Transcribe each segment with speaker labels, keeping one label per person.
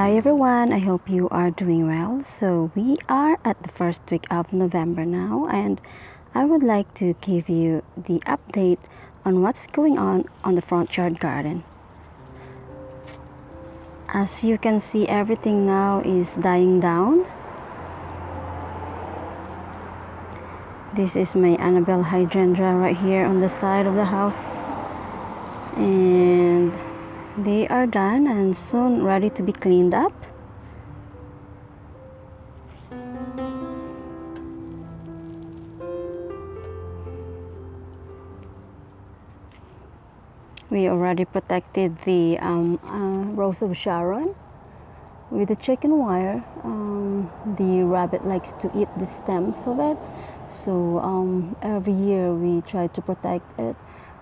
Speaker 1: Hi everyone, I hope you are doing well. So we are at the first week of November now, and I would like to give you the update on what's going on the front yard garden. As you can see, everything now is dying down. This is my Annabelle hydrangea right here on the side of the house, and they are done and soon ready to be cleaned up. We already protected the rose of Sharon with the chicken wire. The rabbit likes to eat the stems of it, so every year we try to protect it,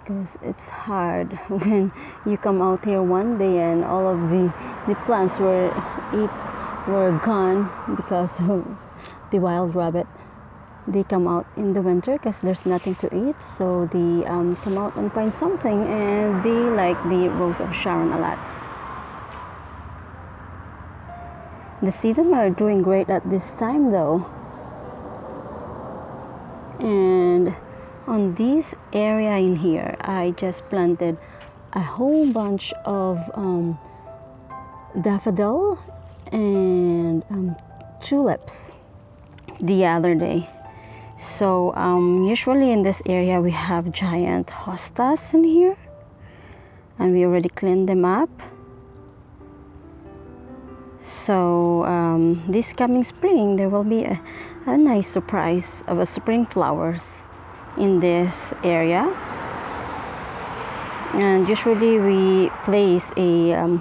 Speaker 1: because it's hard when you come out here one day and all of the plants were gone because of the wild rabbit. They come out in the winter because there's nothing to eat, so they come out and find something, and they like the rose of Sharon a lot. The sedum are doing great at this time though. And on this area in here, I just planted a whole bunch of daffodil and tulips the other day. So usually in this area we have giant hostas in here, and we already cleaned them up. So this coming spring there will be a nice surprise of a spring flowers in this area. And usually we place a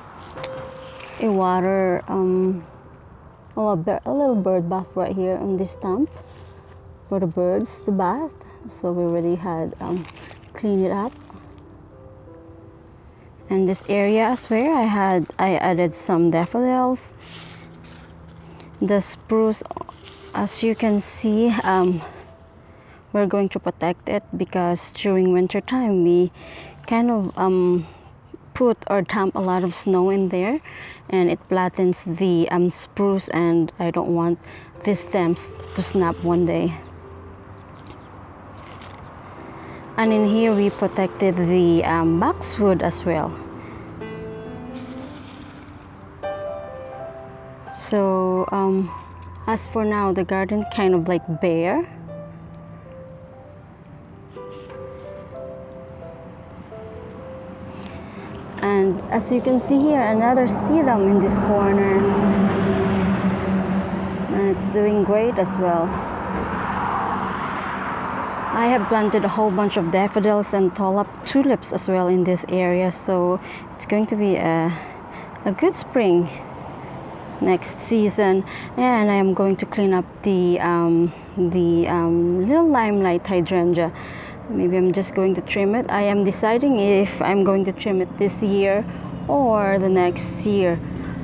Speaker 1: water a little bird bath right here on this stump for the birds to bath. So we already had cleaned it up. And this area as well, I added some daffodils. The spruce, as you can see, we're going to protect it because during winter time we kind of put or dump a lot of snow in there, and it flattens the spruce, and I don't want the stems to snap one day. And in here we protected the boxwood as well. So as for now, the garden kind of like bare. And as you can see here, another sedum in this corner, and it's doing great as well. I have planted a whole bunch of daffodils and tulips as well in this area, so it's going to be a good spring next season. And I am going to clean up the little limelight hydrangea. Maybe I'm just going to trim it. I am deciding if I'm going to trim it this year or the next year.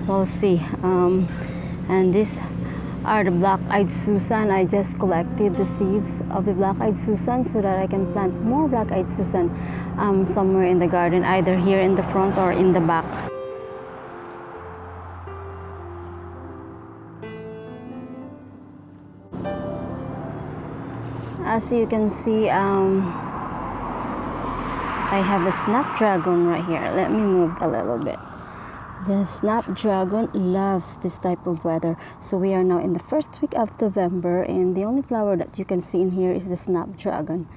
Speaker 1: We'll see. And these are the black-eyed Susan. I just collected the seeds of the black-eyed Susan so that I can plant more black-eyed Susan somewhere in the garden, either here in the front or in the back. As you can see, I have a Snapdragon right here. Let me move a little bit. The Snapdragon loves this type of weather. So we are now in the first week of November, and the only flower that you can see in here is the Snapdragon.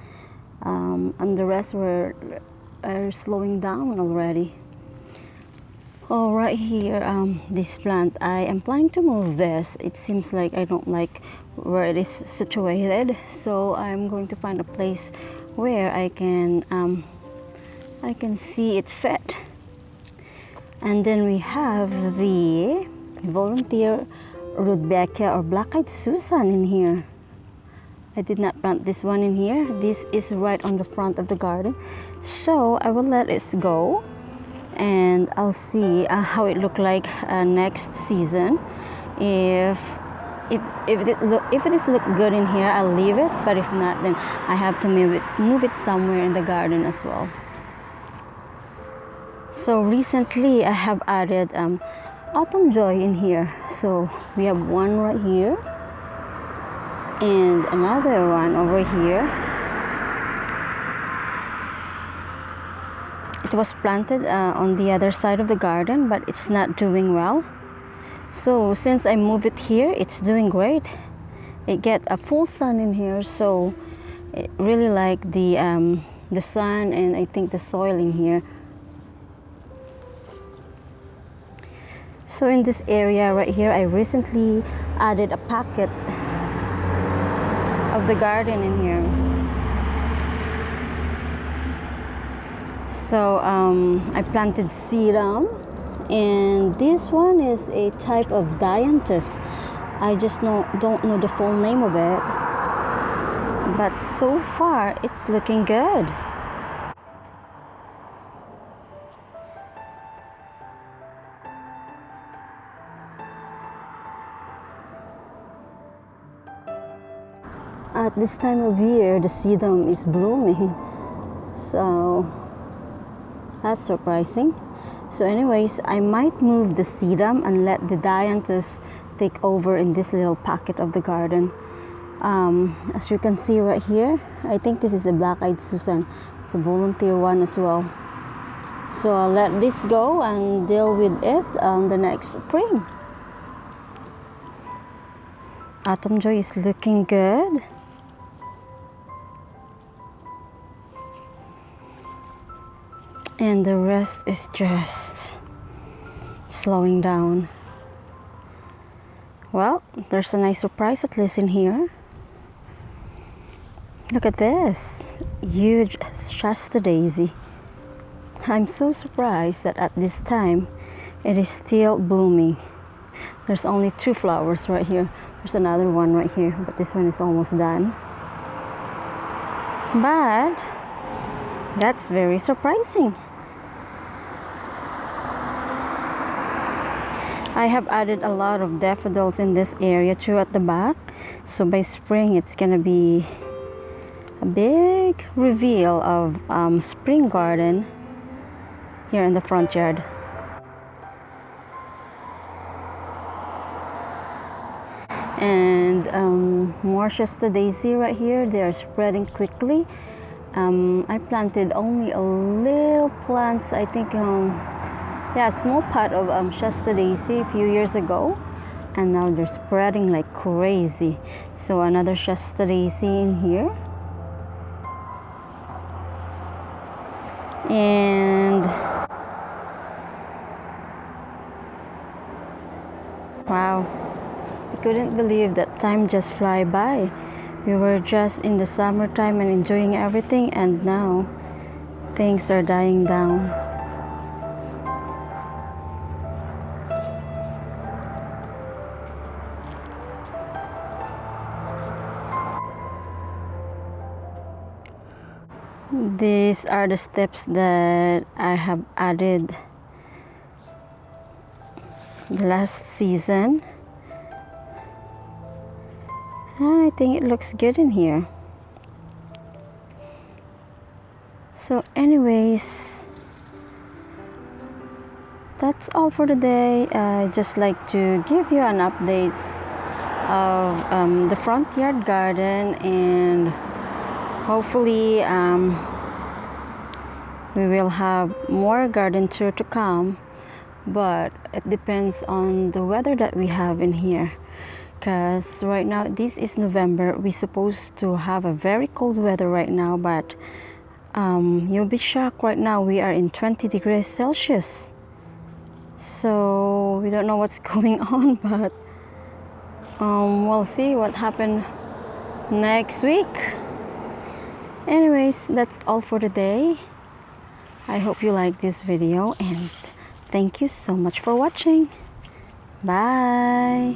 Speaker 1: And the rest are slowing down already. Oh, right here, this plant, I am planning to move this. It seems like I don't like where it is situated, so I'm going to find a place where I can see it fit. And then we have the volunteer Rudbeckia or black-eyed Susan in here. I did not plant this one in here. This is right on the front of the garden, so I will let it go, and I'll see how it look like next season. If it is look good in here, I'll leave it, but if not, then I have to move it somewhere in the garden as well. So recently I have added autumn joy in here. So we have one right here and another one over here. It was planted on the other side of the garden, but it's not doing well. So since I moved it here, it's doing great. It get a full sun in here, so it really like the sun and I think the soil in here. So in this area right here, I recently added a pocket of the garden in here. So I planted sedum, and this one is a type of dianthus. I just don't know the full name of it, but so far it's looking good. At this time of year, the sedum is blooming, so that's surprising. So anyways, I might move the sedum and let the dianthus take over in this little pocket of the garden. As you can see right here, I think this is a black-eyed Susan. It's a volunteer one as well. So I'll let this go and deal with it on the next spring. Autumn joy is looking good. And the rest is just slowing down. Well, there's a nice surprise at least in here. Look at this huge Shasta daisy. I'm so surprised that at this time it is still blooming. There's only 2 flowers right here. There's another one right here, but this one is almost done. But that's very surprising. I have added a lot of daffodils in this area too at the back, so by spring it's gonna be a big reveal of spring garden here in the front yard. And more Shasta daisy right here. They are spreading quickly. I planted only a little plants, I think yeah, a small pot of Shasta daisy a few years ago, and now they're spreading like crazy. So another Shasta daisy in here, and wow, I couldn't believe that time just fly by. We were just in the summertime and enjoying everything, and now things are dying down. These are the steps that I have added the last season. I think it looks good in here. So anyways, that's all for today. I just like to give you an update of the front yard garden, and hopefully we will have more garden tour to come, but it depends on the weather that we have in here, because right now this is November. We're supposed to have a very cold weather right now, but you'll be shocked. Right now we are in 20 degrees Celsius, so we don't know what's going on, but we'll see what happens next week. Anyways, that's all for today. I hope you like this video, and thank you so much for watching. Bye.